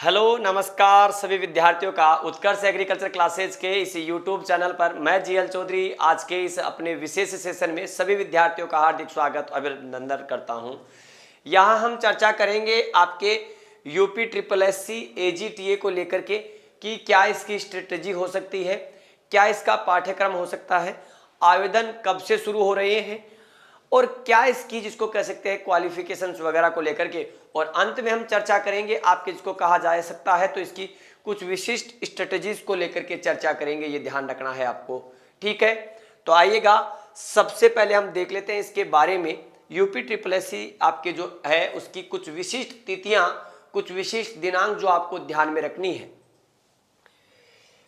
Hello नमस्कार सभी विद्यार्थियों का उत्कर्ष एग्रीकल्चर क्लासेज के इस यूट्यूब चैनल पर मैं जीएल चौधरी आज के इस अपने विशेष सेशन में सभी विद्यार्थियों का हार्दिक स्वागत अभिनंदन करता हूं। यहां हम चर्चा करेंगे आपके यूपी ट्रिपल एससी एजीटीए को लेकर के कि क्या इसकी स्ट्रेटेजी हो सकती है, क्या इसका पाठ्यक्रम हो सकता है, आवेदन कब से शुरू हो रहे हैं और क्या इसकी जिसको कह सकते हैं क्वालिफिकेशंस वगैरह को लेकर के, और अंत में हम चर्चा करेंगे आपके जिसको कहा जा सकता है तो इसकी कुछ विशिष्ट स्ट्रेटजीज को लेकर के चर्चा करेंगे। ये ध्यान रखना है आपको, ठीक है। तो आइएगा सबसे पहले हम देख लेते हैं इसके बारे में। यूपी ट्रिपल एससी आपके जो है उसकी कुछ विशिष्ट तिथियां, कुछ विशिष्ट दिनांक जो आपको ध्यान में रखनी है।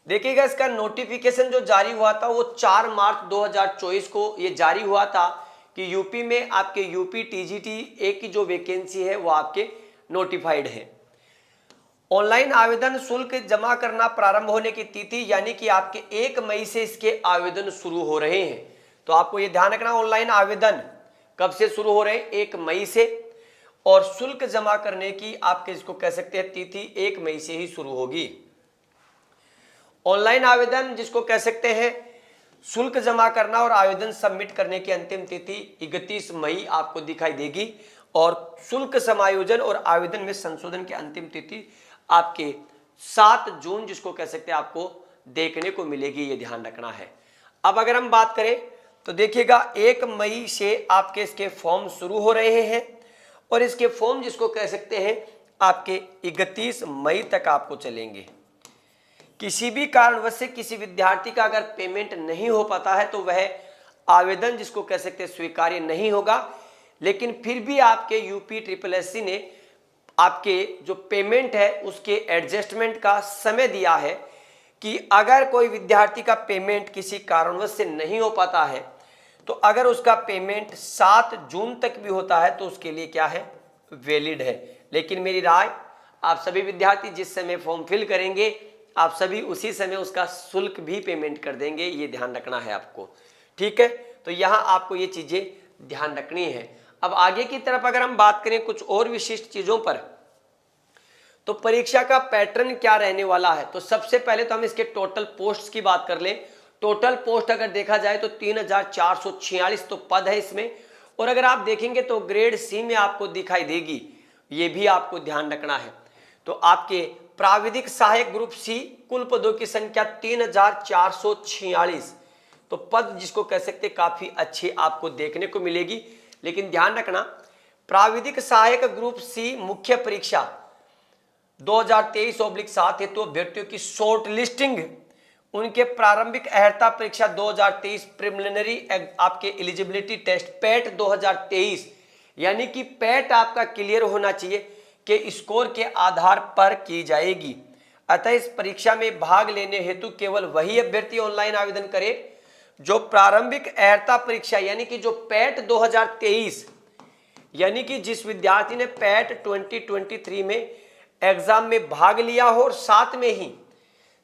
देखिएगा इसका नोटिफिकेशन जो जारी हुआ था वो 4 मार्च 2024 को ये जारी हुआ था कि यूपी में आपके यूपी टीजीटी एक की जो वैकेंसी है वो आपके नोटिफाइड है। ऑनलाइन आवेदन शुल्क जमा करना प्रारंभ होने की तिथि यानी कि आपके 1 मई से इसके आवेदन शुरू हो रहे हैं। तो आपको ये ध्यान रखना ऑनलाइन आवेदन कब से शुरू हो रहे हैं, 1 मई से, और शुल्क जमा करने की आपके इसको कह सकते हैं तिथि 1 मई से ही शुरू होगी। ऑनलाइन आवेदन जिसको कह सकते हैं शुल्क जमा करना और आवेदन सबमिट करने की अंतिम तिथि 31 मई आपको दिखाई देगी, और शुल्क समायोजन और आवेदन में संशोधन की अंतिम तिथि आपके 7 जून जिसको कह सकते हैं आपको देखने को मिलेगी। ये ध्यान रखना है। अब अगर हम बात करें तो देखिएगा 1 मई से आपके इसके फॉर्म शुरू हो रहे हैं और इसके फॉर्म जिसको कह सकते हैं आपके 31 मई तक आपको चलेंगे। किसी भी कारणवश से किसी विद्यार्थी का अगर पेमेंट नहीं हो पाता है तो वह आवेदन जिसको कह सकते हैं स्वीकार्य नहीं होगा, लेकिन फिर भी आपके यूपी ट्रिपल एससी ने आपके जो पेमेंट है उसके एडजस्टमेंट का समय दिया है कि अगर कोई विद्यार्थी का पेमेंट किसी कारणवश से नहीं हो पाता है तो अगर उसका पेमेंट 7 जून तक भी होता है तो उसके लिए क्या है, वैलिड है। लेकिन मेरी राय, आप सभी विद्यार्थी जिस समय फॉर्म फिल करेंगे आप सभी उसी समय उसका शुल्क भी पेमेंट कर देंगे। ये ध्यान रखना है आपको, ठीक है। तो यहाँ आपको ये चीजें ध्यान रखनी है। अब आगे की तरफ अगर हम बात करें कुछ और विशिष्ट चीजों पर, तो परीक्षा का पैटर्न क्या रहने वाला है। तो सबसे पहले तो हम इसके टोटल पोस्ट्स की बात कर लें। टोटल पोस्ट अगर देखा जाए तो 3446 तो पद है इसमें, और अगर आप देखेंगे तो ग्रेड सी में आपको दिखाई देगी, ये भी आपको ध्यान रखना है। तो आपके प्राविधिक सहायक ग्रुप सी कुल पदों की संख्या 3446, तो पद जिसको कह सकते काफी अच्छी आपको देखने को मिलेगी। लेकिन ध्यान रखना प्राविधिक सहायक ग्रुप सी मुख्य परीक्षा 2023/7 हेतु अभ्यर्थियों की शॉर्ट लिस्टिंग, उनके प्रारंभिक अर्हता परीक्षा 2023 प्रिलिमिनरी आपके एलिजिबिलिटी टेस्ट पैट 2023, यानी कि पैट आपका क्लियर होना चाहिए के स्कोर के आधार पर की जाएगी। अतः इस परीक्षा में भाग लेने हेतु केवल वही अभ्यर्थी ऑनलाइन आवेदन करे जो प्रारंभिक अर्हता परीक्षा यानी कि जो पैट 2023, यानी कि जिस विद्यार्थी ने पैट 2023 में एग्जाम में भाग लिया हो और साथ में ही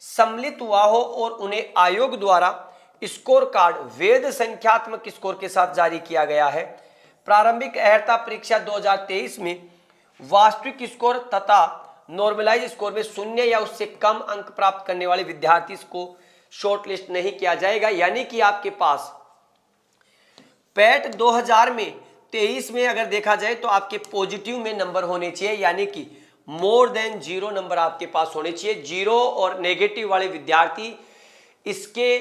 सम्मिलित हुआ हो और उन्हें आयोग द्वारा स्कोर कार्ड वैध संख्यात्मक स्कोर के साथ जारी किया गया है। प्रारंभिक अर्हता परीक्षा 2023 में वास्तविक स्कोर तथा नॉर्मलाइज स्कोर में 0 या उससे कम अंक प्राप्त करने वाले विद्यार्थी को शॉर्टलिस्ट नहीं किया जाएगा। यानी कि आपके पास पैट 2023 में अगर देखा जाए तो आपके पॉजिटिव में नंबर होने चाहिए, यानी कि मोर देन 0 नंबर आपके पास होने चाहिए। 0 और नेगेटिव वाले विद्यार्थी इसके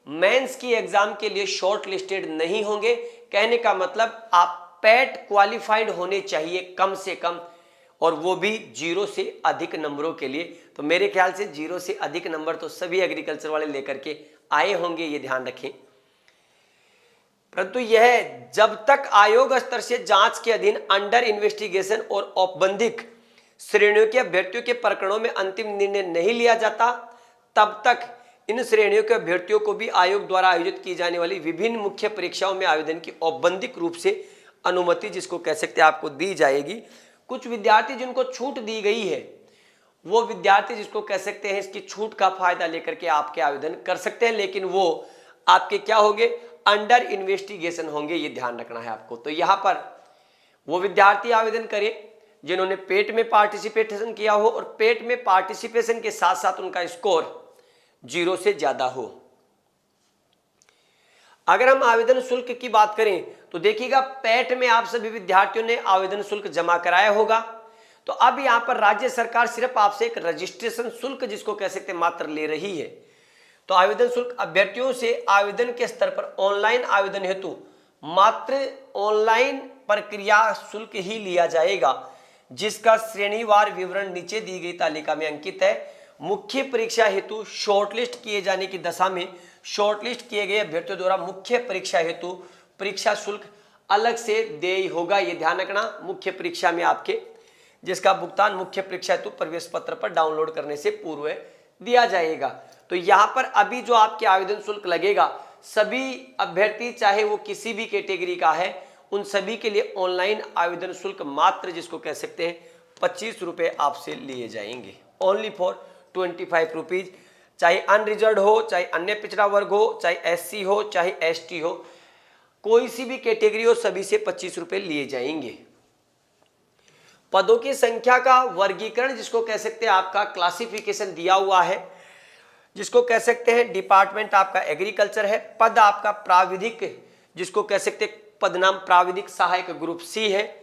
मेंस की एग्जाम के लिए शॉर्ट लिस्टेड नहीं होंगे। कहने का मतलब आप पैट क्वालिफाइड होने चाहिए कम से कम, और वो भी 0 से अधिक नंबरों के लिए। तो मेरे ख्याल से 0 से अधिक नंबर तो सभी एग्रीकल्चर वाले लेकर के आए होंगे, ये ध्यान रखें। परंतु यह जब तक आयोग स्तर से जांच के अधीन अंडर इन्वेस्टिगेशन और औपबंधिक श्रेणियों के अभ्यर्थियों के प्रकरणों में अंतिम निर्णय नहीं लिया जाता, तब तक इन श्रेणियों के अभ्यर्थियों को भी आयोग द्वारा आयोजित की जाने वाली विभिन्न मुख्य परीक्षाओं में आवेदन की औपबंधिक रूप से अनुमति जिसको कह सकते हैं आपको दी जाएगी। कुछ विद्यार्थी जिनको छूट दी गई है वो विद्यार्थी जिसको कह सकते हैं इसकी छूट का फायदा लेकर के आपके आवेदन कर सकते हैं, लेकिन वो आपके क्या होंगे, अंडर इन्वेस्टिगेशन होंगे। ये ध्यान रखना है आपको। तो यहाँ पर वो विद्यार्थी आवेदन करे जिन्होंने पेट में पार्टिसिपेशन किया हो और पेट में पार्टिसिपेशन के साथ साथ उनका स्कोर 0 से ज्यादा हो। अगर हम आवेदन शुल्क की बात करें तो देखिएगा पेट में आप सभी विद्यार्थियों ने आवेदन शुल्क जमा कराया होगा। तो अब यहां पर राज्य सरकार सिर्फ आपसे एक रजिस्ट्रेशन शुल्क जिसको कह सकते हैं मात्र ले रही है। तो आवेदन शुल्क अभ्यर्थियों से आवेदन के स्तर पर ऑनलाइन आवेदन हेतु मात्र ऑनलाइन प्रक्रिया शुल्क ही लिया जाएगा, जिसका श्रेणीवार विवरण नीचे दी गई तालिका में अंकित है। मुख्य परीक्षा हेतु शॉर्टलिस्ट किए जाने की दशा में शॉर्टलिस्ट किए गए अभ्यर्थियों द्वारा मुख्य परीक्षा हेतु परीक्षा शुल्क अलग से देय होगा। यह ध्यान रखना, मुख्य परीक्षा में आपके जिसका भुगतान मुख्य परीक्षा हेतु प्रवेश पत्र पर डाउनलोड करने से पूर्व दिया जाएगा। तो यहां पर अभी जो आपके आवेदन शुल्क लगेगा, सभी अभ्यर्थी चाहे वो किसी भी कैटेगरी का है, उन सभी के लिए ऑनलाइन आवेदन शुल्क मात्र जिसको कह सकते हैं 25 रुपए आपसे लिए जाएंगे, ओनली फॉर 25 रुपीज। चाहे अनरिजर्व हो, चाहे अन्य पिछड़ा वर्ग हो, चाहे एससी हो, चाहे एसटी हो, कोई सी भी कैटेगरी हो, सभी से 25 रुपए लिए जाएंगे। पदों की संख्या का वर्गीकरण जिसको कह सकते हैं आपका क्लासिफिकेशन दिया हुआ है, जिसको कह सकते हैं डिपार्टमेंट आपका एग्रीकल्चर है। पद आपका प्राविधिक जिसको कह सकते हैं पद नाम प्राविधिक सहायक ग्रुप सी है।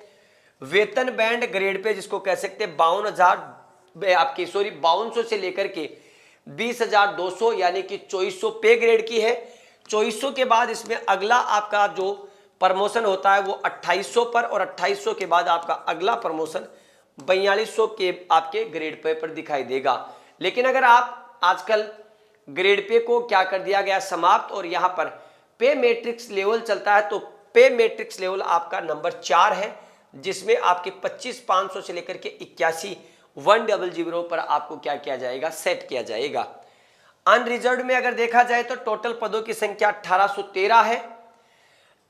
वेतन बैंड ग्रेड पे जिसको कह सकते हैं 5200 से लेकर के 20,200 यानी कि 2400 पे ग्रेड की है। 2400 के बाद इसमें अगला आपका जो प्रमोशन होता है वो 2800 पर, और 2800 के बाद आपका अगला प्रमोशन 4200 के आपके ग्रेड पे पर दिखाई देगा। लेकिन अगर आप आजकल ग्रेड पे को क्या कर दिया गया समाप्त, और यहाँ पर पे मैट्रिक्स लेवल चलता है, तो पे मैट्रिक्स लेवल आपका नंबर 4 है, जिसमें आपके 25,500 से लेकर के 81,100 पर आपको क्या किया जाएगा, सेट किया जाएगा। अनरिजर्व में अगर देखा जाए तो टोटल पदों की संख्या 1813 है।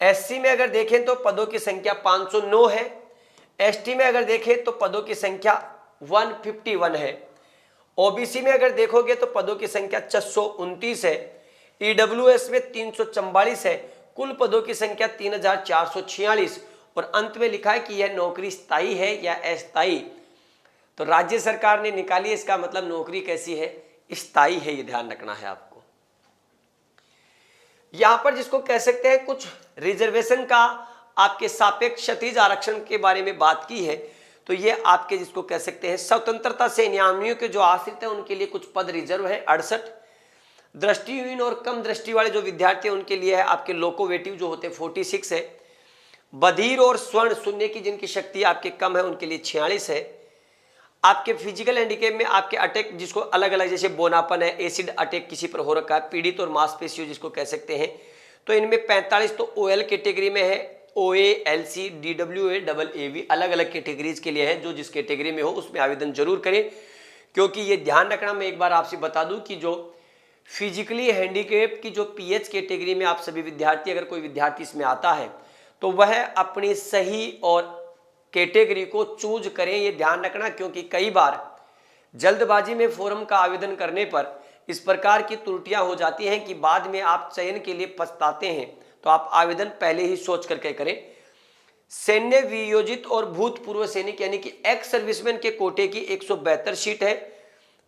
एससी में अगर देखें तो पदों की संख्या 509 है। एसटी में अगर देखें तो पदों की संख्या 151 है। ओबीसी में अगर देखोगे तो पदों की संख्या 629 है। ईडब्ल्यूएस में 344 है। कुल पदों की संख्या 3,446, और अंत में लिखा है कि यह नौकरी स्थायी है या अस्थायी। तो राज्य सरकार ने निकाली, इसका मतलब नौकरी कैसी है, स्थायी है, ये ध्यान रखना है आपको। यहां पर जिसको कह सकते हैं कुछ रिजर्वेशन का आपके सापेक्ष क्षतिज आरक्षण के बारे में बात की है, तो ये आपके जिसको कह सकते हैं स्वतंत्रता से नियामियों के जो आश्रित हैं उनके लिए कुछ पद रिजर्व है 68। दृष्टिहीन और कम दृष्टि वाले जो विद्यार्थी हैं उनके लिए है आपके लोकोवेटिव जो होते हैं 46 है। बधिर और स्वर्ण सुनने की जिनकी शक्ति आपके कम है उनके लिए 46 है। आपके फिजिकल हैंडीकेप में आपके अटैक जिसको अलग अलग जैसे बोनापन है, एसिड अटैक किसी पर हो रखा है, पीड़ित और मांसपेशियों जिसको कह सकते हैं, तो इनमें 45 तो ओएल कैटेगरी में है, ओए एलसी डीडब्ल्यूए डबल एवी अलग अलग कैटेगरीज के लिए है। जो जिस कैटेगरी में हो उसमें आवेदन जरूर करें, क्योंकि ये ध्यान रखना, मैं एक बार आपसे बता दूं कि जो फिजिकली हैंडीकेप की जो पीएच कैटेगरी में आप सभी विद्यार्थी, अगर कोई विद्यार्थी इसमें आता है तो वह अपनी सही और कैटेगरी को चूज करें, ये ध्यान रखना, क्योंकि कई बार जल्दबाजी में फॉर्म का आवेदन करने पर इस प्रकार की त्रुटियां हो जाती हैं कि बाद में आप चयन के लिए पछताते हैं। तो आप आवेदन पहले ही सोच करके करें। सैन्य वियोजित और भूतपूर्व सैनिक यानी कि एक्स सर्विसमैन के कोटे की 172 सीट है।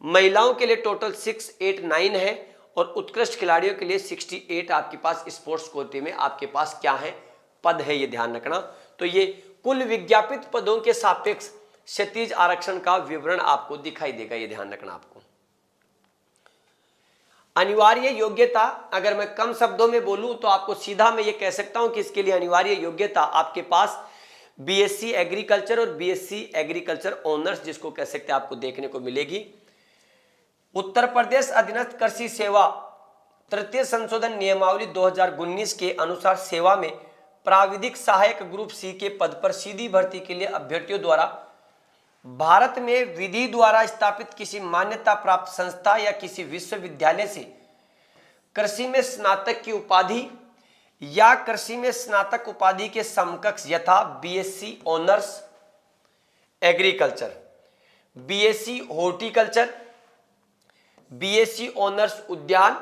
महिलाओं के लिए टोटल 689 है, और उत्कृष्ट खिलाड़ियों के लिए 68 आपके पास स्पोर्ट्स कोटे में आपके पास क्या है, पद है, ये ध्यान रखना। तो ये कुल विज्ञापित पदों के सापेक्ष क्षतिज आरक्षण का विवरण आपको दिखाई देगा, ये ध्यान रखना आपको। अनिवार्य योग्यता अगर मैं कम शब्दों में बोलूं तो आपको सीधा मैं ये कह सकता हूं कि इसके लिए अनिवार्य योग्यता आपके पास बीएससी एग्रीकल्चर और बीएससी एग्रीकल्चर ऑनर्स जिसको कह सकते हैं आपको देखने को मिलेगी। उत्तर प्रदेश अधीनस्थ कृषि सेवा तृतीय संशोधन नियमावली 2019 के अनुसार सेवा में प्राविधिक सहायक ग्रुप सी के पद पर सीधी भर्ती के लिए अभ्यर्थियों द्वारा भारत में विधि द्वारा स्थापित किसी मान्यता प्राप्त संस्था या किसी विश्वविद्यालय से कृषि में स्नातक की उपाधि या कृषि में स्नातक उपाधि के समकक्ष यथा BSc honours agriculture, BSc horticulture, BSc honours उद्यान,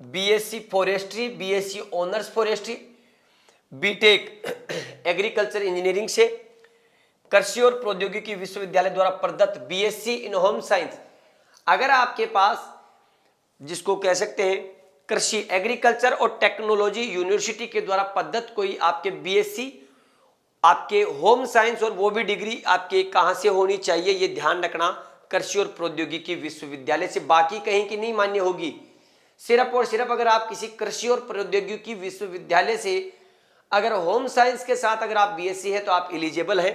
BSc forestry, BSc honours forestry, BTech agriculture engineering से, कृषि और प्रौद्योगिकी विश्वविद्यालय द्वारा प्रदत्त बीएससी इन होम साइंस, अगर आपके पास जिसको कह सकते हैं कृषि एग्रीकल्चर और टेक्नोलॉजी यूनिवर्सिटी के द्वारा प्रदत्त कोई आपके बीएससी आपके होम साइंस, और वो भी डिग्री आपके कहां से होनी चाहिए, ये ध्यान रखना, कृषि और प्रौद्योगिकी विश्वविद्यालय से, बाकी कहीं की नहीं मान्य होगी। सिर्फ और सिर्फ अगर आप किसी कृषि और प्रौद्योगिकी विश्वविद्यालय से अगर होम साइंस के साथ अगर आप बीएससी है तो आप एलिजिबल हैं,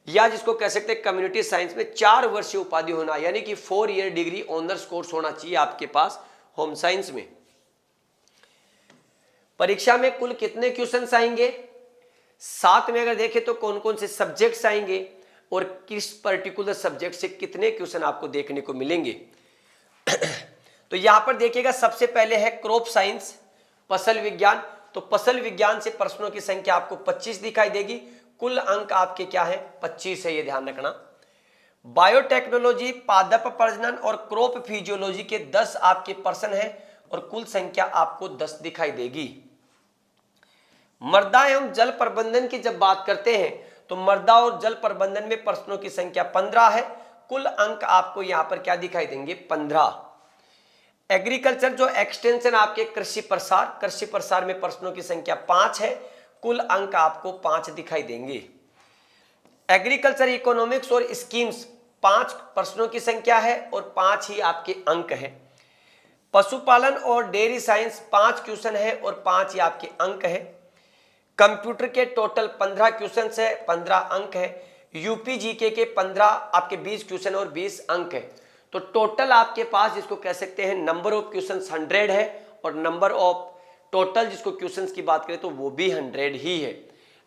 या जिसको कह सकते हैं कम्युनिटी साइंस में 4 वर्षीय उपाधि होना, यानी कि 4 ईयर डिग्री ऑनर्स कोर्स होना चाहिए आपके पास होम साइंस में। परीक्षा में कुल कितने क्वेश्चंस आएंगे, साथ में अगर देखें तो कौन कौन से सब्जेक्ट्स आएंगे और किस पर्टिकुलर सब्जेक्ट से कितने क्वेश्चन आपको देखने को मिलेंगे। तो यहां पर देखिएगा सबसे पहले है क्रॉप साइंस, फसल विज्ञान। तो फसल विज्ञान से प्रश्नों की संख्या आपको 25 दिखाई देगी, कुल अंक आपके क्या है 25 है, ये ध्यान रखना। बायोटेक्नोलॉजी, पादप प्रजनन और क्रॉप फिजियोलॉजी के 10 आपके प्रश्न हैं और कुल संख्या आपको 10 दिखाई देगी। मृदा एवं जल प्रबंधन की जब बात करते हैं तो मृदा और जल प्रबंधन में प्रश्नों की संख्या 15 है, कुल अंक आपको यहां पर क्या दिखाई देंगे 15। एग्रीकल्चर जो एक्सटेंशन आपके कृषि प्रसार में प्रश्नों की संख्या 5 है, कुल अंक आपको 5 दिखाई देंगे। एग्रीकल्चर इकोनॉमिक्स और स्कीम्स 5 प्रश्नों की संख्या है और 5 ही आपके अंक है। पशुपालन और डेयरी साइंस 5 क्वेश्चन है और 5 ही आपके अंक है। कंप्यूटर के टोटल 15 क्वेश्चन है, 15 अंक है। यूपी जीके के 15 आपके 20 क्वेश्चन और 20 अंक है। तो टोटल आपके पास जिसको कह सकते हैं नंबर ऑफ क्वेश्चंस 100 है और नंबर ऑफ टोटल जिसको क्वेश्चंस की बात करें तो वो भी 100 ही है।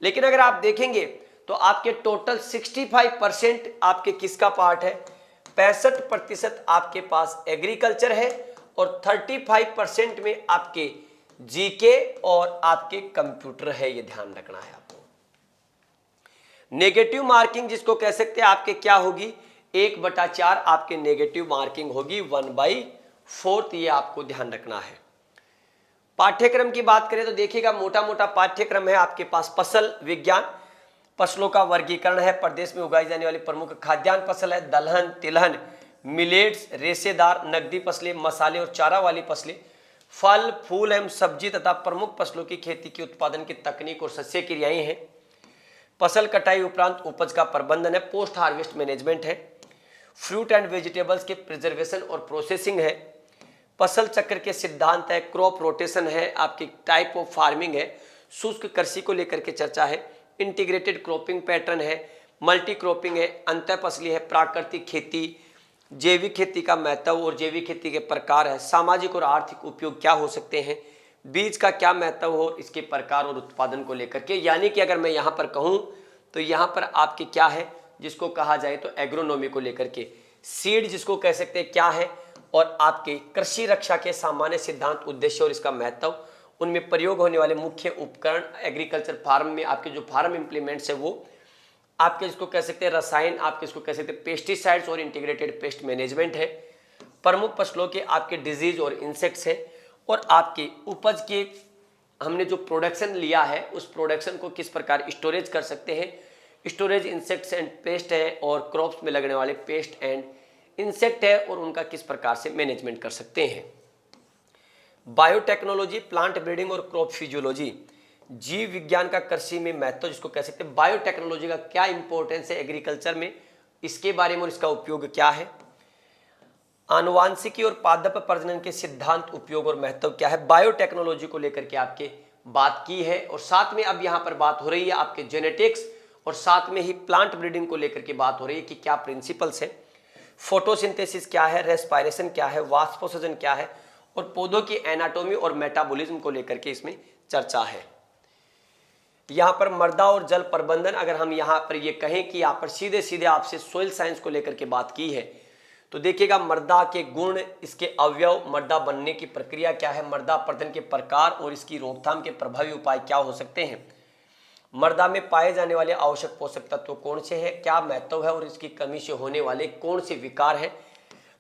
लेकिन अगर आप देखेंगे तो आपके टोटल 65% आपके किसका पार्ट है, 65% आपके पास एग्रीकल्चर है और 35% में आपके जीके और आपके कंप्यूटर है, ये ध्यान रखना है आपको। नेगेटिव मार्किंग जिसको कह सकते हैं आपके क्या होगी 1/4 आपके नेगेटिव मार्किंग होगी 1/4, ये आपको ध्यान रखना है। पाठ्यक्रम की बात करें तो देखिएगा मोटा मोटा पाठ्यक्रम है आपके पास। फसल विज्ञान, फसलों का वर्गीकरण है, प्रदेश में उगाई जाने वाली प्रमुख खाद्यान्न फसल है, दलहन, तिलहन, मिलेट्स, रेशेदार, नकदी फसलें, मसाले और चारा वाली फसलें, फल फूल एवं सब्जी तथा प्रमुख फसलों की खेती के उत्पादन की तकनीक और सस्य क्रियाएं हैं। फसल कटाई उपरांत उपज का प्रबंधन है, पोस्ट हार्वेस्ट मैनेजमेंट है। फ्रूट एंड वेजिटेबल्स के प्रिजर्वेशन और प्रोसेसिंग है। फसल चक्र के सिद्धांत है, क्रॉप रोटेशन है, आपकी टाइप ऑफ फार्मिंग है, शुष्क कृषि को लेकर के चर्चा है, इंटीग्रेटेड क्रॉपिंग पैटर्न है, मल्टी क्रॉपिंग है, अंतः फसली है, प्राकृतिक खेती, जैविक खेती का महत्व और जैविक खेती के प्रकार है, सामाजिक और आर्थिक उपयोग क्या हो सकते हैं, बीज का क्या महत्व हो, इसके प्रकार और उत्पादन को लेकर के। यानी कि अगर मैं यहाँ पर कहूँ तो यहाँ पर आपके क्या है जिसको कहा जाए तो एग्रोनॉमी को लेकर के, सीड जिसको कह सकते हैं क्या है, और आपके कृषि रक्षा के सामान्य सिद्धांत, उद्देश्य और इसका महत्व, उनमें प्रयोग होने वाले मुख्य उपकरण, एग्रीकल्चर फार्म में आपके जो फार्म इंप्लीमेंट्स है वो आपके जिसको कह सकते हैं रसायन, आपके इसको कह सकते हैं पेस्टिसाइड्स और इंटीग्रेटेड पेस्ट मैनेजमेंट है, प्रमुख फसलों के आपके डिजीज और इंसेक्ट्स है, और आपके उपज के हमने जो प्रोडक्शन लिया है उस प्रोडक्शन को किस प्रकार स्टोरेज कर सकते हैं, स्टोरेज इंसेक्ट्स एंड पेस्ट है, और क्रॉप्स में लगने वाले पेस्ट एंड इंसेक्ट है और उनका किस प्रकार से मैनेजमेंट कर सकते हैं। बायोटेक्नोलॉजी, प्लांट ब्रीडिंग और क्रॉप फिजियोलॉजी, जीव विज्ञान का कृषि में महत्व जिसको कह सकते हैं। बायोटेक्नोलॉजी का क्या इंपॉर्टेंस है एग्रीकल्चर में, इसके बारे में और इसका उपयोग क्या है। आनुवांशिकी और पादप प्रजनन के सिद्धांत, उपयोग और महत्व क्या है, बायोटेक्नोलॉजी को लेकर के आपके बात की है। और साथ में अब यहाँ पर बात हो रही है आपके जेनेटिक्स, और साथ में ही प्लांट ब्रीडिंग को लेकर के बात हो रही है कि क्या प्रिंसिपल्स है, फोटोसिंथेसिस क्या है, रेस्पायरेशन क्या है, वाष्पोत्सर्जन क्या है, और पौधों की एनाटॉमी और मेटाबॉलिज्म को लेकर के इसमें चर्चा है। यहाँ पर मृदा और जल प्रबंधन, अगर हम यहाँ पर ये कहें कि यहाँ पर सीधे सीधे आपसे सोइल साइंस को लेकर के बात की है तो देखिएगा मृदा के गुण, इसके अवयव, मृदा बनने की प्रक्रिया क्या है, मृदा प्रबंधन के प्रकार और इसकी रोकथाम के प्रभावी उपाय क्या हो सकते हैं, मृदा में पाए जाने वाले आवश्यक पोषक तत्व कौन से हैं, क्या महत्व है और इसकी कमी से होने वाले कौन से विकार हैं।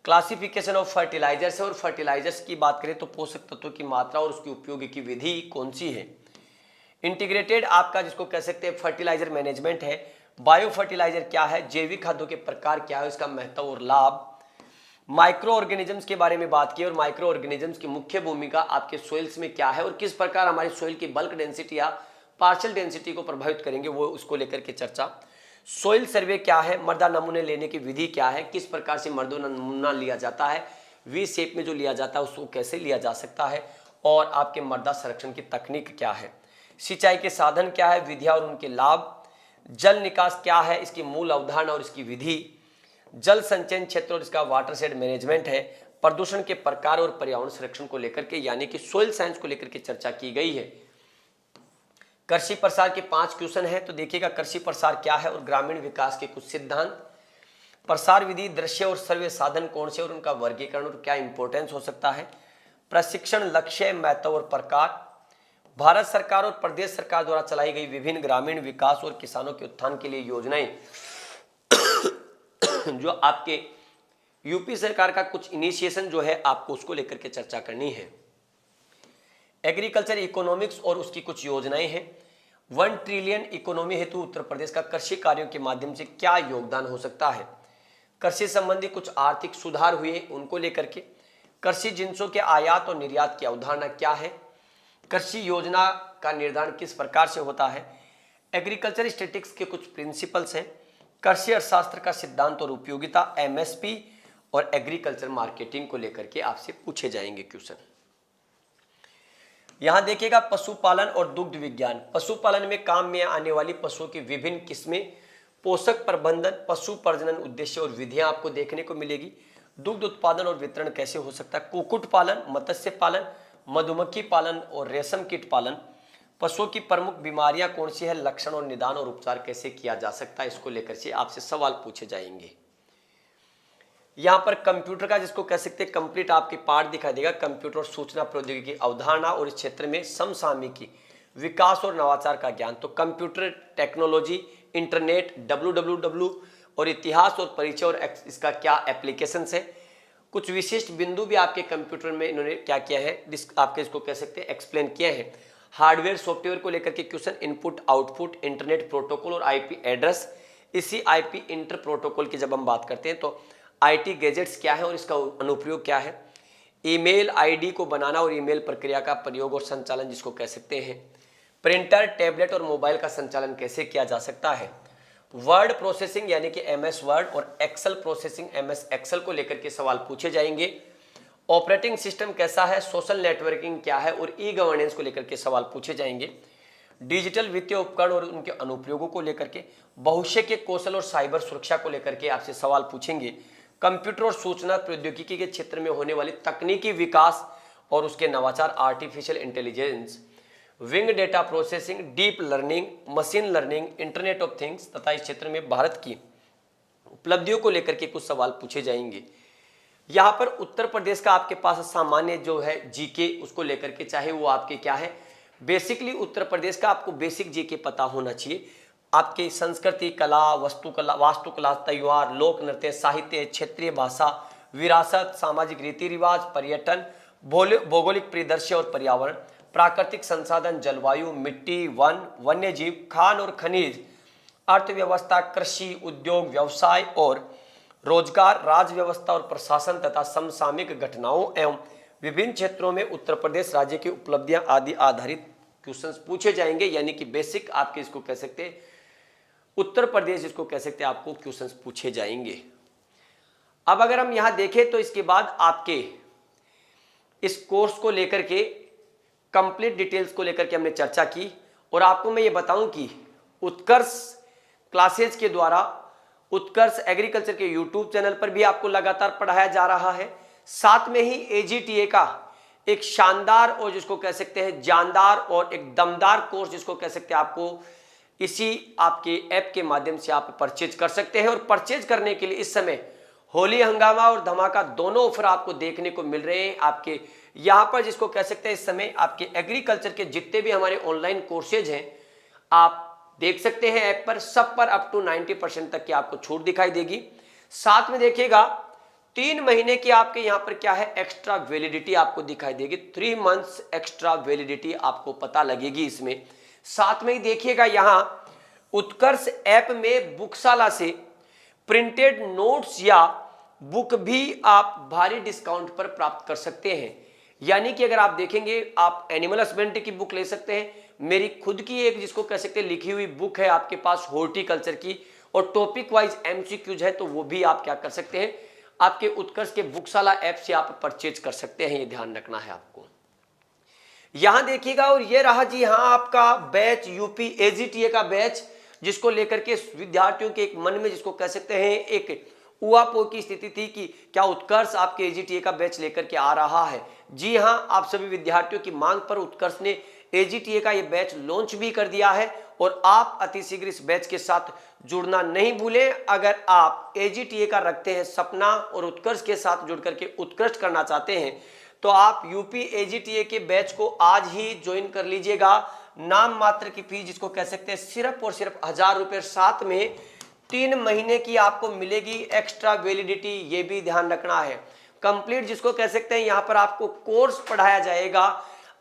क्लासिफिकेशन ऑफ फर्टिलाइजर्स है, और फर्टिलाइजर्स की बात करें तो पोषक तत्वों की मात्रा और उसकी उपयोग की विधि कौन सी है। इंटीग्रेटेड आपका जिसको कह सकते हैं फर्टिलाइजर मैनेजमेंट है, बायो फर्टिलाइजर क्या है, जैविक खाद्यों के प्रकार क्या है, इसका महत्व और लाभ, माइक्रो ऑर्गेनिजम्स के बारे में बात की और माइक्रो ऑर्गेनिजम्स की मुख्य भूमिका आपके सोइल्स में क्या है और किस प्रकार हमारी सोइल की बल्क डेंसिटी या पार्शियल डेंसिटी को प्रभावित करेंगे, वो उसको लेकर के चर्चा। सोइल सर्वे क्या है, मृदा नमूने लेने की विधि क्या है, किस प्रकार से मृदा नमूना लिया जाता है, वी शेप में जो लिया जाता है उसको कैसे लिया जा सकता है, और आपके मृदा संरक्षण की तकनीक क्या है, सिंचाई के साधन क्या है, विधियां और उनके लाभ, जल निकास क्या है, इसकी मूल अवधारणा और इसकी विधि, जल संचयन क्षेत्र और इसका वाटरशेड मैनेजमेंट है, प्रदूषण के प्रकार और पर्यावरण संरक्षण को लेकर के यानी कि सोइल साइंस को लेकर के चर्चा की गई है। कृषि प्रसार के 5 क्वेश्चन है, तो देखिएगा कृषि प्रसार क्या है और ग्रामीण विकास के कुछ सिद्धांत, प्रसार विधि, दृश्य और सर्वे साधन कौन से और उनका वर्गीकरण और क्या इंपॉर्टेंस हो सकता है, प्रशिक्षण, लक्ष्य, महत्व और प्रकार, भारत सरकार और प्रदेश सरकार द्वारा चलाई गई विभिन्न ग्रामीण विकास और किसानों के उत्थान के लिए योजनाएं जो आपके यूपी सरकार का कुछ इनिशिएशन जो है आपको उसको लेकर के चर्चा करनी है। एग्रीकल्चर इकोनॉमिक्स और उसकी कुछ योजनाएं हैं। 1 ट्रिलियन इकोनॉमी हेतु उत्तर प्रदेश का कृषि कार्यों के माध्यम से क्या योगदान हो सकता है, कृषि संबंधी कुछ आर्थिक सुधार हुए उनको लेकर के, कृषि जिंसों के आयात और निर्यात की अवधारणा क्या है, कृषि योजना का निर्धारण किस प्रकार से होता है, एग्रीकल्चर स्टैटिस्टिक्स के कुछ प्रिंसिपल्स हैं, कृषि अर्थशास्त्र का सिद्धांत और उपयोगिता, एमएसपी और एग्रीकल्चर मार्केटिंग को लेकर के आपसे पूछे जाएंगे क्वेश्चन। यहां देखिएगा पशुपालन और दुग्ध विज्ञान, पशुपालन में काम में आने वाली पशुओं की विभिन्न किस्में, पोषक प्रबंधन, पशु प्रजनन उद्देश्य और विधियां आपको देखने को मिलेगी। दुग्ध उत्पादन और वितरण कैसे हो सकता है, कुक्कुट पालन, मत्स्य पालन, मधुमक्खी पालन और रेशम कीट पालन, पशुओं की प्रमुख बीमारियां कौन सी है, लक्षण और निदान और उपचार कैसे किया जा सकता है, इसको लेकर से आपसे सवाल पूछे जाएंगे। यहां पर कंप्यूटर का जिसको कह सकते हैं कंप्लीट आपके पार्ट दिखाई देगा, कंप्यूटर और सूचना प्रौद्योगिकी अवधारणा और इस क्षेत्र में समसामयिकी, विकास और नवाचार का ज्ञान, तो कंप्यूटर टेक्नोलॉजी, इंटरनेट, www और इतिहास और परिचय और इसका क्या एप्लीकेशंस है, कुछ विशिष्ट बिंदु भी आपके कंप्यूटर में इन्होंने क्या किया है, आपके इसको कह सकते हैं एक्सप्लेन किया है। हार्डवेयर सॉफ्टवेयर को लेकर के question, input output, internet protocol और आईपी एड्रेस, इसी आईपी इंटर प्रोटोकॉल की जब हम बात करते हैं तो आईटी गैजेट्स क्या है और इसका अनुप्रयोग क्या है, ईमेल आईडी को बनाना और ईमेल प्रक्रिया का प्रयोग और संचालन जिसको कह सकते हैं, प्रिंटर, टैबलेट और मोबाइल का संचालन कैसे किया जा सकता है, वर्ड प्रोसेसिंग यानी कि एमएस वर्ड और एक्सेल प्रोसेसिंग एमएस एक्सेल को लेकर के सवाल पूछे जाएंगे, ऑपरेटिंग सिस्टम कैसा है, सोशल नेटवर्किंग क्या है और ई गवर्नेंस को लेकर के सवाल पूछे जाएंगे, डिजिटल वित्तीय उपकरण और उनके अनुप्रयोगों को लेकर के, भविष्य के कौशल और साइबर सुरक्षा को लेकर के आपसे सवाल पूछेंगे, कंप्यूटर और सूचना प्रौद्योगिकी के क्षेत्र में होने वाली तकनीकी विकास और उसके नवाचार, artificial intelligence, wing data processing, deep learning, machine learning, internet of things तथा इस क्षेत्र में भारत की उपलब्धियों को लेकर के कुछ सवाल पूछे जाएंगे। यहाँ पर उत्तर प्रदेश का आपके पास सामान्य जो है जीके उसको लेकर के, चाहे वो आपके क्या है, बेसिकली उत्तर प्रदेश का आपको बेसिक जीके पता होना चाहिए, आपकी संस्कृति, कला, वास्तुकला, त्योहार, लोक नृत्य, साहित्य, क्षेत्रीय भाषा, विरासत, सामाजिक रीति रिवाज, पर्यटन, भौगोलिक परिदृश्य और पर्यावरण, प्राकृतिक संसाधन, जलवायु, मिट्टी, वन, वन्य जीव, खान और खनिज, अर्थव्यवस्था, कृषि, उद्योग, व्यवसाय और रोजगार, राज्य व्यवस्था और प्रशासन तथा समसामयिक घटनाओं एवं विभिन्न क्षेत्रों में उत्तर प्रदेश राज्य की उपलब्धियां आदि आधारित क्वेश्चंस पूछे जाएंगे। यानी कि बेसिक आपके इसको कह सकते हैं उत्तर प्रदेश जिसको कह सकते हैं आपको क्वेश्चंस पूछे जाएंगे। अब अगर हम यहां देखें तो इसके बाद आपके इस कोर्स को लेकर के कंप्लीट डिटेल्स को लेकर के हमने चर्चा की और आपको मैं ये बताऊं कि उत्कर्ष क्लासेज के द्वारा उत्कर्ष एग्रीकल्चर के यूट्यूब चैनल पर भी आपको लगातार पढ़ाया जा रहा है, साथ में ही एजीटीए का एक शानदार और जिसको कह सकते हैं जानदार और एक दमदार कोर्स जिसको कह सकते हैं आपको इसी आपके ऐप के माध्यम से आप परचेज कर सकते हैं। और परचेज करने के लिए इस समय होली हंगामा और धमाका दोनों ऑफर आपको देखने को मिल रहे हैं आपके यहाँ पर, जिसको कह सकते हैं इस समय आपके एग्रीकल्चर के जितने भी हमारे ऑनलाइन कोर्सेज हैं आप देख सकते हैं ऐप पर, सब पर अप टू 90% तक की आपको छूट दिखाई देगी। साथ में देखिएगा 3 महीने की आपके यहाँ पर क्या है एक्स्ट्रा वैलिडिटी आपको दिखाई देगी, 3 मंथ्स एक्स्ट्रा वैलिडिटी आपको पता लगेगी इसमें। साथ में ही देखिएगा यहाँ उत्कर्ष ऐप में बुकशाला से प्रिंटेड नोट्स या बुक भी आप भारी डिस्काउंट पर प्राप्त कर सकते हैं। यानी कि अगर आप देखेंगे, आप एनिमल हस्बेंड्री की बुक ले सकते हैं, मेरी खुद की एक जिसको कह सकते हैं लिखी हुई बुक है आपके पास हॉर्टिकल्चर की, और टॉपिक वाइज एमसीक्यूज है, तो वो भी आप क्या कर सकते हैं, आपके उत्कर्ष के बुकशाला ऐप से आप परचेज कर सकते हैं। ये ध्यान रखना है आपको। यहां देखिएगा, और ये रहा जी हाँ आपका बैच, यूपी एजीटीए का बैच, जिसको लेकर के विद्यार्थियों के एक मन में जिसको कह सकते हैं एक उहापोह की स्थिति थी कि क्या उत्कर्ष आपके एजीटीए का बैच लेकर के आ रहा है। जी हां, आप सभी विद्यार्थियों की मांग पर उत्कर्ष ने एजीटीए का ये बैच लॉन्च भी कर दिया है, और आप अतिशीघ्र इस बैच के साथ जुड़ना नहीं भूलें। अगर आप एजीटीए का रखते हैं सपना और उत्कर्ष के साथ जुड़ करके उत्कृष्ट करना चाहते हैं, तो आप यूपी एजीटीए के बैच को आज ही ज्वाइन कर लीजिएगा। नाम मात्र की फीस जिसको कह सकते हैं सिर्फ और सिर्फ 1000 रुपये, साथ में 3 महीने की आपको मिलेगी एक्स्ट्रा वैलिडिटी, ये भी ध्यान रखना है। कंप्लीट जिसको कह सकते हैं यहाँ पर आपको कोर्स पढ़ाया जाएगा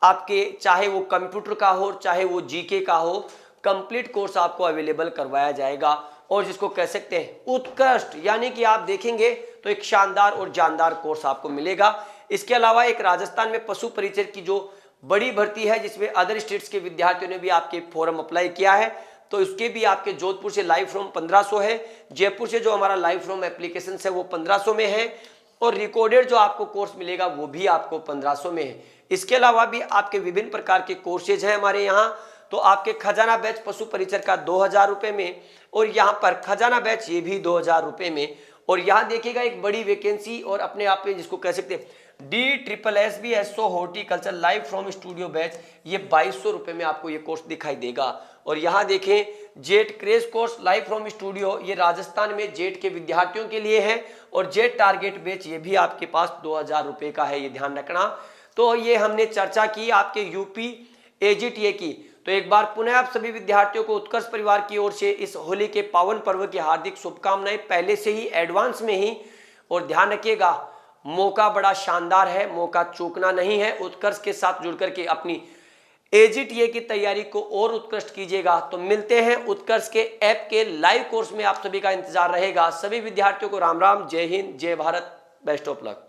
आपके, चाहे वो कंप्यूटर का हो चाहे वो जीके का हो, कंप्लीट कोर्स आपको अवेलेबल करवाया जाएगा। और जिसको कह सकते हैं उत्कृष्ट, यानी कि आप देखेंगे तो एक शानदार और जानदार कोर्स आपको मिलेगा। इसके अलावा एक राजस्थान में पशु परिचय की जो बड़ी भर्ती है, जिसमें अदर स्टेट्स के विद्यार्थियों ने भी आपके फॉर्म अप्लाई किया है, तो इसके भी आपके जोधपुर से लाइव फॉर्म 1500 है, जयपुर से जो हमारा लाइव फॉर्म एप्लीकेशन है वो 1500 में है, और रिकॉर्डेड जो आपको कोर्स मिलेगा वो भी आपको 1500 में है। इसके अलावा भी आपके विभिन्न प्रकार के कोर्सेज हैं हमारे यहाँ। तो आपके खजाना बैच पशु परिचय का 2000 रुपये में, और यहाँ पर खजाना बैच ये भी 2000 रुपये में। और यहाँ देखिएगा एक बड़ी वैकेंसी, और अपने आप में जिसको कह सकते हैं DSSBSO horticulture live from studio batch, ये 2200 रुपये में आपको ये कोर्स दिखाई देगा। और यहाँ देखें jet craze course live from studio, ये राजस्थान में जेट के विद्यार्थियों के लिए है, और जेट टारगेट बैच ये भी आपके पास 2000 रुपये का है, ये ध्यान रखना। तो ये हमने चर्चा की आपके यूपी एजीटीए की। तो एक बार पुनः आप सभी विद्यार्थियों को उत्कर्ष परिवार की ओर से इस होली के पावन पर्व की हार्दिक शुभकामनाएं पहले से ही एडवांस में ही। और ध्यान रखिएगा, मौका बड़ा शानदार है, मौका चूकना नहीं है। उत्कर्ष के साथ जुड़कर के अपनी एजीटीए की तैयारी को और उत्कृष्ट कीजिएगा। तो मिलते हैं उत्कर्ष के ऐप के लाइव कोर्स में, आप सभी का इंतजार रहेगा। सभी विद्यार्थियों को राम राम, जय हिंद, जय भारत, बेस्ट ऑफ लक।